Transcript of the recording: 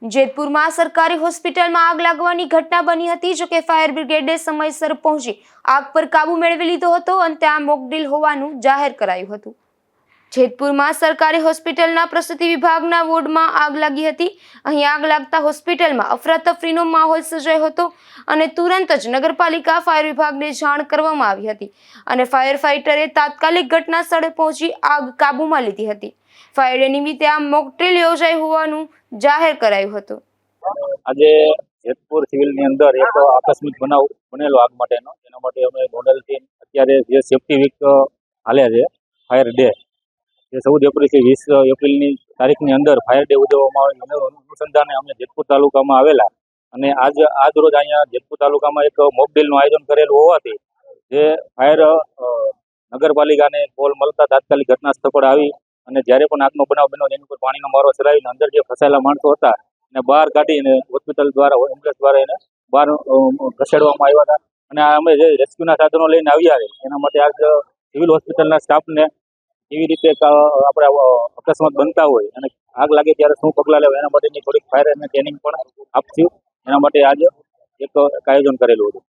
જેતપુરમાં સરકારી હોસ્પિટલમાં આગ લાગવાની ઘટના બની હતી, જો કે ફાયર બ્રિગેડે સમયસર પહોંચી આગ પર કાબુ મેળવી લીધો હતો અને ત્યાં મોકડ્રીલ હોવાનું જાહેર કરાયું હતું। જેતપુરમાં સરકારી હોસ્પિટલના પ્રસૂતિ વિભાગના વોર્ડમાં આગ લાગી હતી। અહીં આગ લાગતા હોસ્પિટલમાં અફરાતફરીનો માહોલ સર્જાયો હતો અને તુરંત જ નગરપાલિકા ફાયર વિભાગને જાણ કરવામાં આવી હતી અને ફાયર ફાઇટરે તાત્કાલિક ઘટના સ્થળે પહોંચી આગ કાબૂમાં લીધી હતી। ફાયર ડે નિમિત્તે આ મોકડ્રીલ યોજાઈ હોવાનું જાહેર કરાયું હતું। આજે જેતપુર સિવિલની અંદર એક આકસ્મિક બનાવ બનેલો આગ માટેનો, એના માટે અમે નોડલ ટીમ અત્યારે જે સેફ્ટી વીક હાલે છે ફાયર ડે, જે 14 એપ્રિલથી 20 એપ્રિલની તારીખની અંદર ફાયર ડે ઉજવવામાં આવે અનુસંધાને અમે જેતપુર તાલુકામાં આવેલા અને આજ રોજ અહીંયા જેતપુર તાલુકામાં એક મોકડ્રીલનું આયોજન કરેલું હોવાથી જે ફાયર નગરપાલિકાને કોલ મળતા તાત્કાલિક ઘટના સ્થળ પર આવી અને જ્યારે પણ આગનો બનાવ બન્યો એની ઉપર પાણીનો મારો ચલાવીને અંદર જે ફસાયેલા માણસો હતા એને બહાર કાઢીને હોસ્પિટલ દ્વારા એમ્બ્યુલન્સ દ્વારા એને બહાર ખસેડવામાં આવ્યા હતા અને અમે જે રેસ્ક્યુના સાધનો લઈને આવ્યા છે એના માટે આજ સિવિલ હોસ્પિટલના સ્ટાફને કેવી રીતે આપણે અકસ્માત બનતા હોય અને આગ લાગે ત્યારે શું પગલાં લેવા એના માટેની થોડીક ફાયર અને ટ્રેનિંગ પણ આપશું। એના માટે આજે એક આયોજન કરેલું હતું।